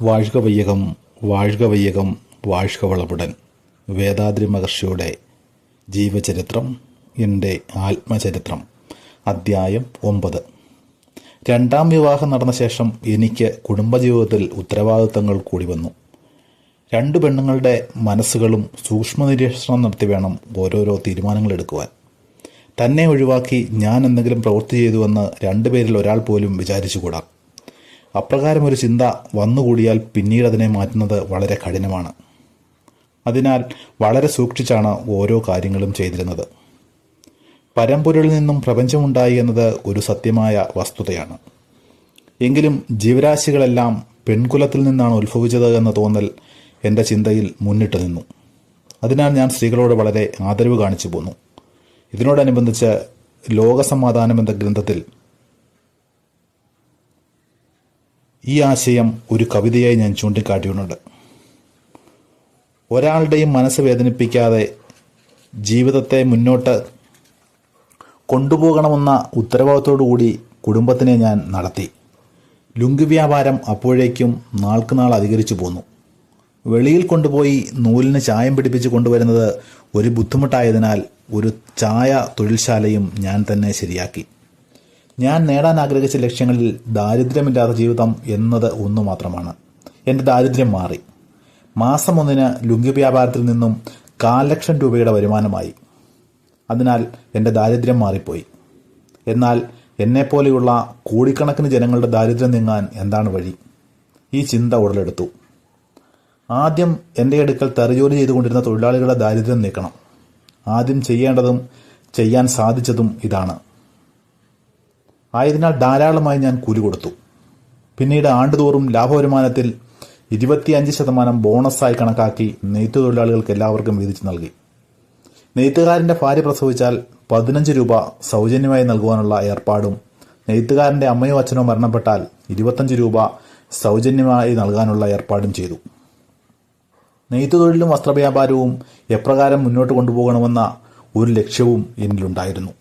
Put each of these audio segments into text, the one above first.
വാഴ്ക വയ്യകം വാഴ്ക വയ്യകം വാഴ്ക വളപുടൻ. വേദാദ്രി മഹർഷിയുടെ ജീവചരിത്രം, എൻ്റെ ആത്മചരിത്രം. അധ്യായം 9. രണ്ടാം വിവാഹം നടന്ന ശേഷം എനിക്ക് കുടുംബജീവിതത്തിൽ ഉത്തരവാദിത്തങ്ങൾ കൂടി വന്നു. 2 പെണ്ണുങ്ങളുടെ മനസ്സുകളും സൂക്ഷ്മനിരീക്ഷണം നടത്തി വേണം ഓരോരോ തീരുമാനങ്ങൾ എടുക്കുവാൻ. തന്നെ ഒഴിവാക്കി ഞാൻ എന്തെങ്കിലും പ്രവൃത്തി ചെയ്തുവെന്ന് 2 പേരിൽ ഒരാൾ പോലും വിചാരിച്ചുകൂടാ. അപ്രകാരം ഒരു ചിന്ത വന്നുകൂടിയാൽ പിന്നീട് അതിനെ മാറ്റുന്നത് വളരെ കഠിനമാണ്. അതിനാൽ വളരെ സൂക്ഷിച്ചാണ് ഓരോ കാര്യങ്ങളും ചെയ്തിരുന്നത്. പരമ്പൊരുളിൽ നിന്നും പ്രപഞ്ചമുണ്ടായി എന്നത് ഒരു സത്യമായ വസ്തുതയാണ്. എങ്കിലും ജീവരാശികളെല്ലാം പെൺകുലത്തിൽ നിന്നാണ് ഉത്ഭവിച്ചത് എന്ന തോന്നൽ എൻ്റെ ചിന്തയിൽ മുന്നിട്ട് നിന്നു. അതിനാൽ ഞാൻ സ്ത്രീകളോട് വളരെ ആദരവ് കാണിച്ചു പോന്നു. ഇതിനോടനുബന്ധിച്ച് ലോകസമാധാനം എന്ന ഗ്രന്ഥത്തിൽ ഈ ആശയം ഒരു കവിതയായി ഞാൻ ചൂണ്ടിക്കാട്ടിയിട്ടുണ്ട്. ഒരാളുടെയും മനസ്സ് വേദനിപ്പിക്കാതെ ജീവിതത്തെ മുന്നോട്ട് കൊണ്ടുപോകണമെന്ന ഉത്തരവാദിത്തോടുകൂടി കുടുംബത്തിനെ ഞാൻ നടത്തി. ലുങ്കി വ്യാപാരം അപ്പോഴേക്കും നാൾക്കുനാൾ അധികരിച്ചു പോന്നു. വെളിയിൽ കൊണ്ടുപോയി നൂലിന് ചായം പിടിപ്പിച്ച് കൊണ്ടുവരുന്നത് ഒരു ബുദ്ധിമുട്ടായതിനാൽ ഒരു ചായ തൊഴിൽശാലയും ഞാൻ തന്നെ ശരിയാക്കി. ഞാൻ നേടാൻ ആഗ്രഹിച്ച ലക്ഷ്യങ്ങളിൽ ദാരിദ്ര്യമില്ലാത്ത ജീവിതം എന്നത് ഒന്നു മാത്രമാണ്. എൻ്റെ ദാരിദ്ര്യം മാറി. മാസം 1 ലുങ്കി വ്യാപാരത്തിൽ നിന്നും 500,000 രൂപയുടെ വരുമാനമായി. അതിനാൽ എൻ്റെ ദാരിദ്ര്യം മാറിപ്പോയി. എന്നാൽ എന്നെപ്പോലെയുള്ള കോടിക്കണക്കിന് ജനങ്ങളുടെ ദാരിദ്ര്യം നീങ്ങാൻ എന്താണ് വഴി? ഈ ചിന്ത ഉടലെടുത്തു. ആദ്യം എൻ്റെ അടുക്കൽ തറിജോലി ചെയ്തുകൊണ്ടിരുന്ന തൊഴിലാളികളുടെ ദാരിദ്ര്യം നീക്കണം. ആദ്യം ചെയ്യേണ്ടതും ചെയ്യാൻ സാധിച്ചതും ഇതാണ്. ആയതിനാൽ ധാരാളമായി ഞാൻ കൂലി കൊടുത്തു. പിന്നീട് ആണ്ടുതോറും ലാഭവരുമാനത്തിൽ 25% ബോണസായി കണക്കാക്കി നെയ്ത്തു തൊഴിലാളികൾക്ക് എല്ലാവർക്കും വീതിച്ചു നൽകി. നെയ്ത്തുകാരൻ്റെ ഭാര്യ പ്രസവിച്ചാൽ 15 രൂപ സൗജന്യമായി നൽകുവാനുള്ള ഏർപ്പാടും, നെയ്ത്തുകാരൻ്റെ അമ്മയോ അച്ഛനോ മരണപ്പെട്ടാൽ 25 രൂപ സൗജന്യമായി നൽകാനുള്ള ഏർപ്പാടും ചെയ്തു. നെയ്ത്തുതൊഴിലും വസ്ത്രവ്യാപാരവും എപ്രകാരം മുന്നോട്ട് കൊണ്ടുപോകണമെന്ന ഒരു ലക്ഷ്യവും എന്നിലുണ്ടായിരുന്നു.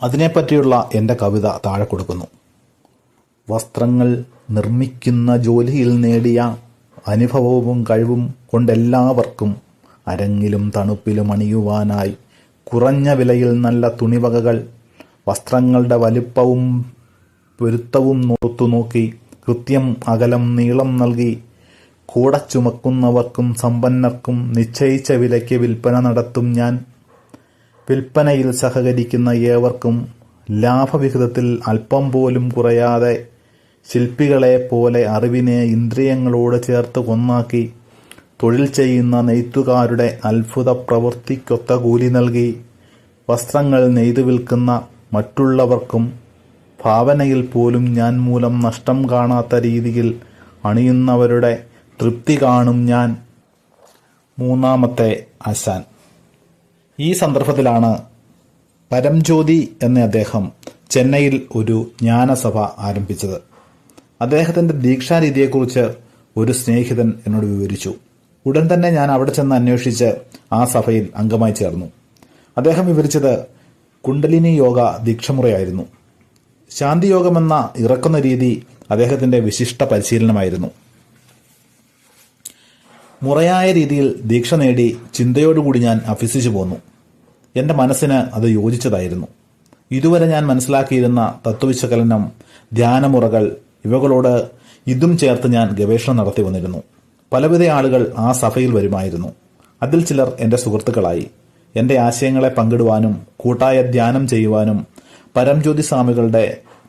അതിനെപ്പറ്റിയുള്ള എൻ്റെ കവിത താഴെ കൊടുക്കുന്നു. വസ്ത്രങ്ങൾ നിർമ്മിക്കുന്ന ജോലിയിൽ നേടിയ അനുഭവവും കഴിവും കൊണ്ടെല്ലാവർക്കും അരങ്ങിലും തണുപ്പിലും അണിയുവാനായി കുറഞ്ഞ വിലയിൽ നല്ല തുണിവകകൾ, വസ്ത്രങ്ങളുടെ വലിപ്പവും പൊരുത്തവും നോക്കി കൃത്യം അകലം നീളം നൽകി കൂടെ ചുമക്കുന്നവർക്കും സമ്പന്നർക്കും നിശ്ചയിച്ച വിലയ്ക്ക് വിൽപ്പന നടത്തും ഞാൻ. വിൽപ്പനയിൽ സഹകരിക്കുന്ന ഏവർക്കും ലാഭവിഹിതത്തിൽ അല്പം പോലും കുറയാതെ ശില്പികളെ പോലെ അറിവിനെ ഇന്ദ്രിയങ്ങളോട് ചേർത്ത് കൊന്നാക്കി തൊഴിൽ ചെയ്യുന്ന നെയ്ത്തുകാരുടെ അത്ഭുത പ്രവൃത്തിക്കൊത്ത കൂലി നൽകി വസ്ത്രങ്ങൾ നെയ്തു വിൽക്കുന്ന മറ്റുള്ളവർക്കും ഭാവനയിൽ പോലും ഞാൻ മൂലം നഷ്ടം കാണാത്ത രീതിയിൽ അണിയുന്നവരുടെ തൃപ്തി കാണും ഞാൻ. 3-ാമത്തെ ആശാൻ. ഈ സന്ദർഭത്തിലാണ് പരംജ്യോതി എന്ന അദ്ദേഹം ചെന്നൈയിൽ ഒരു ജ്ഞാനസഭ ആരംഭിച്ചത്. അദ്ദേഹത്തിൻ്റെ ദീക്ഷാരീതിയെക്കുറിച്ച് ഒരു സ്നേഹിതൻ എന്നോട് വിവരിച്ചു. ഉടൻ തന്നെ ഞാൻ അവിടെ ചെന്ന് അന്വേഷിച്ച് ആ സഭയിൽ അംഗമായി ചേർന്നു. അദ്ദേഹം വിവരിച്ചത് കുണ്ടലിനി യോഗ ദീക്ഷമുറയായിരുന്നു. ശാന്തിയോഗമെന്ന ഇറക്കുന്ന രീതി അദ്ദേഹത്തിൻ്റെ വിശിഷ്ട പരിശീലനമായിരുന്നു. മുറയായ രീതിയിൽ ദീക്ഷ നേടി ചിന്തയോടുകൂടി ഞാൻ അഭ്യസിച്ചു പോന്നു. എൻ്റെ മനസ്സിന് അത് യോജിച്ചതായിരുന്നു. ഇതുവരെ ഞാൻ മനസ്സിലാക്കിയിരുന്ന തത്വവിശകലനം, ധ്യാനമുറകൾ ഇവകളോട് ഇതും ചേർത്ത് ഞാൻ ഗവേഷണം നടത്തി വന്നിരുന്നു. പലവിധ ആളുകൾ ആ സഭയിൽ വരുമായിരുന്നു. അതിൽ ചിലർ എൻ്റെ സുഹൃത്തുക്കളായി. എൻ്റെ ആശയങ്ങളെ പങ്കിടുവാനും കൂട്ടായ ധ്യാനം ചെയ്യുവാനും പരംജ്യോതി സ്വാമികളുടെ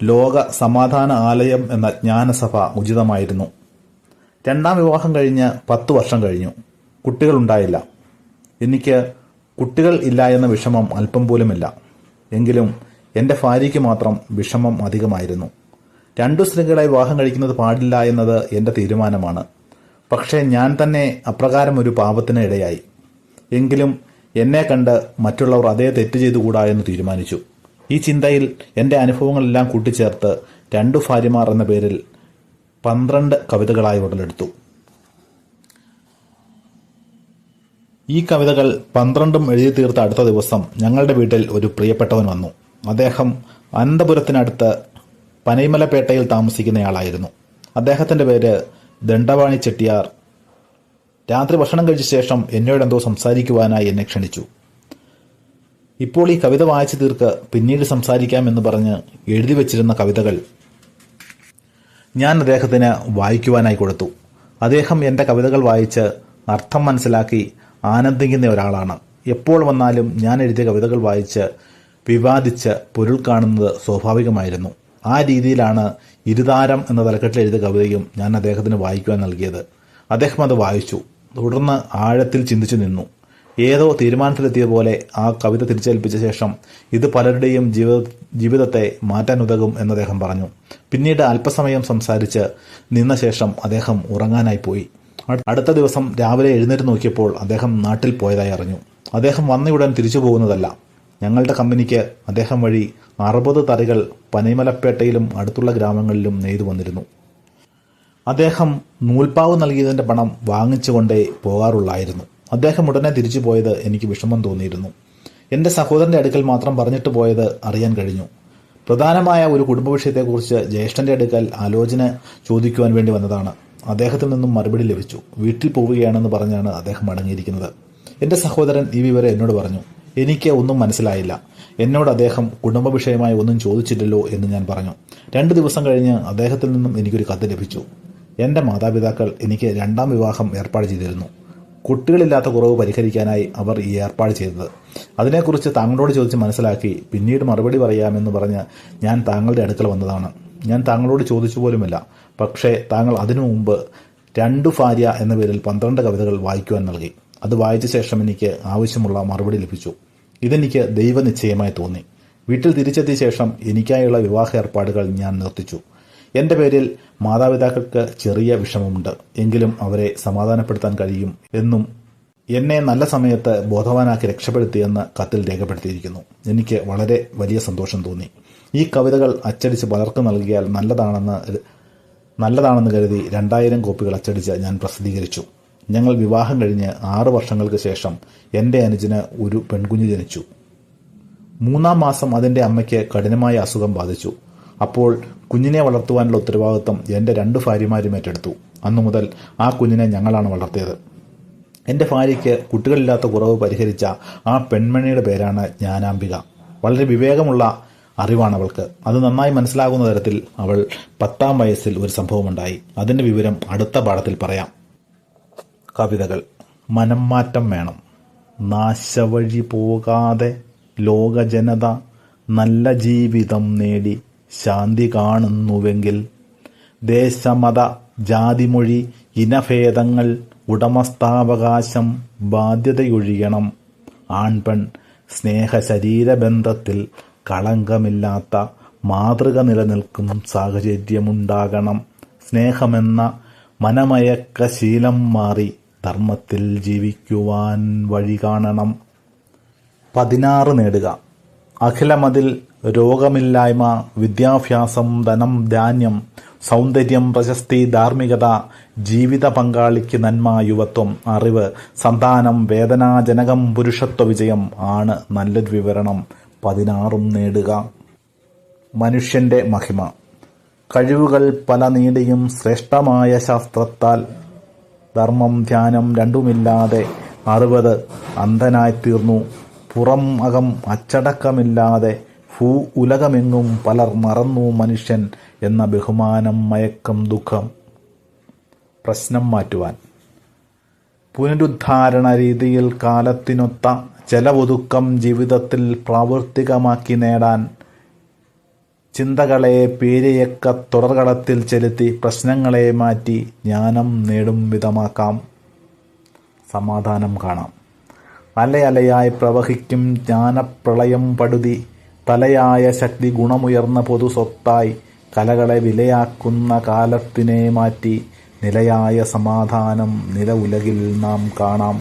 ലോക സമാധാന ആലയം എന്ന ജ്ഞാനസഭ ഉചിതമായിരുന്നു. 2ാം വിവാഹം കഴിഞ്ഞ് 10 വർഷം കഴിഞ്ഞു. കുട്ടികളുണ്ടായില്ല. എനിക്ക് കുട്ടികൾ ഇല്ല എന്ന വിഷമം അല്പം പോലുമില്ല. എങ്കിലും എൻ്റെ ഭാര്യയ്ക്ക് മാത്രം വിഷമം അധികമായിരുന്നു. 2 സ്ത്രീകളെ വിവാഹം കഴിക്കുന്നത് പാടില്ല എന്നത് എൻ്റെ തീരുമാനമാണ്. പക്ഷേ ഞാൻ തന്നെ അപ്രകാരം ഒരു പാപത്തിന് ഇടയായി. എങ്കിലും എന്നെ കണ്ട് മറ്റുള്ളവർ അതേ തെറ്റ് ചെയ്തുകൂടാ എന്ന് തീരുമാനിച്ചു. ഈ ചിന്തയിൽ എൻ്റെ അനുഭവങ്ങളെല്ലാം കൂട്ടിച്ചേർത്ത് 2 ഭാര്യമാർ എന്ന പേരിൽ 12 കവിതകളായി ഉടലെടുത്തു. ഈ കവിതകൾ 12ഉം എഴുതി തീർത്ത അടുത്ത ദിവസം ഞങ്ങളുടെ വീട്ടിൽ ഒരു പ്രിയപ്പെട്ടവൻ വന്നു. അദ്ദേഹം അനന്തപുരത്തിനടുത്ത് പനൈമലപേട്ടയിൽ താമസിക്കുന്നയാളായിരുന്നു. അദ്ദേഹത്തിൻ്റെ പേര് ദണ്ഡപാണി ചെട്ടിയാർ രാത്രി ഭക്ഷണം കഴിച്ച ശേഷം എന്നോടെന്തോ സംസാരിക്കുവാനായി എന്നെ ക്ഷണിച്ചു. ഇപ്പോൾ ഈ കവിത വായിച്ചു തീർക്ക്, പിന്നീട് സംസാരിക്കാമെന്ന് പറഞ്ഞ് എഴുതി വച്ചിരുന്ന കവിതകൾ ഞാൻ അദ്ദേഹത്തിന് വായിക്കുവാനായി കൊടുത്തു. അദ്ദേഹം എൻ്റെ കവിതകൾ വായിച്ച് അർത്ഥം മനസ്സിലാക്കി ആനന്ദിക്കുന്ന ഒരാളാണ്. എപ്പോൾ വന്നാലും ഞാൻ എഴുതിയ കവിതകൾ വായിച്ച് വിവാദിച്ച് പൊരുൾ കാണുന്നത് സ്വാഭാവികമായിരുന്നു. ആ രീതിയിലാണ് ഇരുതാരം എന്ന തലക്കെട്ടിൽ എഴുതിയ കവിതയും ഞാൻ അദ്ദേഹത്തിന് വായിക്കുവാൻ നൽകിയത്. അദ്ദേഹം അത് വായിച്ചു. തുടർന്ന് ആഴത്തിൽ ചിന്തിച്ചു നിന്നു. ഏതോ തീരുമാനത്തിലെത്തിയ പോലെ ആ കവിത തിരിച്ചേൽപ്പിച്ച ശേഷം ഇത് പലരുടെയും ജീവിതത്തെ മാറ്റാനുതകും എന്ന് അദ്ദേഹം പറഞ്ഞു. പിന്നീട് അല്പസമയം സംസാരിച്ച് നിന്ന ശേഷം അദ്ദേഹം ഉറങ്ങാനായി പോയി. അടുത്ത ദിവസം രാവിലെ എഴുന്നേറ്റ് നോക്കിയപ്പോൾ അദ്ദേഹം നാട്ടിൽ പോയതായി അറിഞ്ഞു. അദ്ദേഹം വന്നയുടൻ തിരിച്ചു പോകുന്നതല്ല. ഞങ്ങളുടെ കമ്പനിക്ക് അദ്ദേഹം വഴി 60 തറികൾ പനൈമലപ്പേട്ടയിലും അടുത്തുള്ള ഗ്രാമങ്ങളിലും നെയ്തു വന്നിരുന്നു. അദ്ദേഹം നൂൽപ്പാവ് നൽകിയതിൻ്റെ പണം വാങ്ങിച്ചുകൊണ്ടേ പോകാറുള്ളായിരുന്നു. അദ്ദേഹം ഉടനെ തിരിച്ചു പോയത് എനിക്ക് വിഷമം തോന്നിയിരുന്നു. എൻ്റെ സഹോദരൻ്റെ അടുക്കൽ മാത്രം പറഞ്ഞിട്ട് പോയത് അറിയാൻ കഴിഞ്ഞു. പ്രധാനമായ ഒരു കുടുംബ വിഷയത്തെക്കുറിച്ച് ജ്യേഷ്ഠൻ്റെ അടുക്കൽ ആലോചന ചോദിക്കുവാൻ വേണ്ടി വന്നതാണ്. അദ്ദേഹത്തിൽ നിന്നും മറുപടി ലഭിച്ചു. വീട്ടിൽ പോവുകയാണെന്ന് പറഞ്ഞാണ് അദ്ദേഹം മടങ്ങിയിരിക്കുന്നത്. എൻ്റെ സഹോദരൻ ഈ വിവരം എന്നോട് പറഞ്ഞു. എനിക്ക് ഒന്നും മനസ്സിലായില്ല. എന്നോട് അദ്ദേഹം കുടുംബ വിഷയമായി ഒന്നും ചോദിച്ചില്ലല്ലോ എന്ന് ഞാൻ പറഞ്ഞു. 2 ദിവസം കഴിഞ്ഞ് അദ്ദേഹത്തിൽ നിന്നും എനിക്കൊരു കത്ത് ലഭിച്ചു. എൻ്റെ മാതാപിതാക്കൾ എനിക്ക് 2ാം വിവാഹം ഏർപ്പാട് ചെയ്തിരുന്നു. കുട്ടികളില്ലാത്ത കുറവ് പരിഹരിക്കാനായി അവർ ഈ ഏർപ്പാട് ചെയ്തത്. അതിനെക്കുറിച്ച് താങ്കളോട് ചോദിച്ച് മനസ്സിലാക്കി പിന്നീട് മറുപടി പറയാമെന്ന് പറഞ്ഞ് ഞാൻ താങ്കളുടെ അടുക്കൽ വന്നതാണ്. ഞാൻ താങ്കളോട് ചോദിച്ചു പോലുമില്ല. പക്ഷേ താങ്കൾ അതിനു മുമ്പ് 2 ഭാര്യ എന്ന പേരിൽ 12 കവിതകൾ വായിക്കുവാൻ നൽകി. അത് വായിച്ച ശേഷം എനിക്ക് ആവശ്യമുള്ള മറുപടി ലഭിച്ചു. ഇതെനിക്ക് ദൈവനിശ്ചയമായി തോന്നി. വീട്ടിൽ തിരിച്ചെത്തിയ ശേഷം എനിക്കായുള്ള വിവാഹ ഏർപ്പാടുകൾ ഞാൻ നിർത്തിച്ചു. എൻ്റെ പേരിൽ മാതാപിതാക്കൾക്ക് ചെറിയ വിഷമമുണ്ട്. എങ്കിലും അവരെ സമാധാനപ്പെടുത്താൻ കഴിയും എന്നും എന്നെ നല്ല സമയത്ത് ബോധവാനാക്കി രക്ഷപ്പെടുത്തിയെന്ന് കത്തിൽ രേഖപ്പെടുത്തിയിരിക്കുന്നു. എനിക്ക് വളരെ വലിയ സന്തോഷം തോന്നി. ഈ കവിതകൾ അച്ചടിച്ച് പലർക്കും നൽകിയാൽ നല്ലതാണെന്ന് കരുതി 2000 കോപ്പികൾ അച്ചടിച്ച് ഞാൻ പ്രസിദ്ധീകരിച്ചു. ഞങ്ങൾ വിവാഹം കഴിഞ്ഞ് 6 വർഷങ്ങൾക്ക് ശേഷം എൻ്റെ അനുജന് ഒരു പെൺകുഞ്ഞ് ജനിച്ചു. 3-ാം മാസം അതിൻ്റെ അമ്മയ്ക്ക് കഠിനമായ അസുഖം ബാധിച്ചു. അപ്പോൾ കുഞ്ഞിനെ വളർത്തുവാനുള്ള ഉത്തരവാദിത്വം എൻ്റെ 2 ഭാര്യമാരും ഏറ്റെടുത്തു. അന്നു മുതൽ ആ കുഞ്ഞിനെ ഞങ്ങളാണ് വളർത്തിയത്. എൻ്റെ ഭാര്യയ്ക്ക് കുട്ടികളില്ലാത്ത കുറവ് പരിഹരിച്ച ആ പെൺമണിയുടെ പേരാണ് ജ്ഞാനാംബിക. വളരെ വിവേകമുള്ള അറിവാണ് അവൾക്ക്. അത് നന്നായി മനസ്സിലാകുന്ന തരത്തിൽ അവൾ 10ാം വയസ്സിൽ ഒരു സംഭവമുണ്ടായി. അതിൻ്റെ വിവരം അടുത്ത പാഠത്തിൽ പറയാം. കവിതകൾ. മനം മാറ്റം വേണം. നാശവഴി പോകാതെ ലോകജനത നല്ല ജീവിതം നേടി ശാന്തി കാണുന്നുവെങ്കിൽ ദേശമത ജാതിമൊഴി ഇനഭേദങ്ങൾ ഉടമസ്ഥാവകാശം ബാധ്യതയൊഴിയണം. ആൺപെൺ സ്നേഹ ശരീരബന്ധത്തിൽ കളങ്കമില്ലാത്ത മാതൃക നിലനിൽക്കും സാഹചര്യമുണ്ടാകണം. സ്നേഹമെന്ന മനമയക്ക ശീലം മാറി ധർമ്മത്തിൽ ജീവിക്കുവാൻ വഴി കാണണം. 16 നേടുക. അഖിലമതിൽ രോഗമില്ലായ്മ, വിദ്യാഭ്യാസം, ധനം, ധാന്യം, സൗന്ദര്യം, പ്രശസ്തി, ധാർമ്മികത, ജീവിത പങ്കാളിക്ക് നന്മ, യുവത്വം, അറിവ്, സന്താനം, വേദനാജനകം പുരുഷത്വ വിജയം ആണ് നല്ലൊരു വിവരണം. 16 നേടുക. മനുഷ്യന്റെ മഹിമ. കഴിവുകൾ പല നേടിയും ശ്രേഷ്ഠമായ ശാസ്ത്രത്താൽ ധർമ്മം ധ്യാനം രണ്ടുമില്ലാതെ 60 അന്ധനായിത്തീർന്നു. പുറം അകം അച്ചടക്കമില്ലാതെ ഉലകമെങ്ങും പലർ മറന്നു മനുഷ്യൻ എന്ന ബഹുമാനം മയക്കം ദുഃഖം. പ്രശ്നം മാറ്റുവാൻ. പുനരുദ്ധാരണ രീതിയിൽ കാലത്തിനൊത്ത ചെലവൊതുക്കം ജീവിതത്തിൽ പ്രാവർത്തികമാക്കി നേടാൻ ചിന്തകളെ പേരിയക്ക തുടർകളത്തിൽ ചെലുത്തി പ്രശ്നങ്ങളെ മാറ്റി ജ്ഞാനം നേടും വിധമാക്കാം. സമാധാനം കാണാം. അലയലയായി പ്രവഹിക്കും ജ്ഞാനപ്രളയം പടുതി തലയായ ശക്തി ഗുണമുയർന്ന പൊതു സ്വത്തായി കലകളെ വിലയാക്കുന്ന കാലത്തിനെ മാറ്റി നിലയായ സമാധാനം നില ഉലകിൽ നാം കാണാം.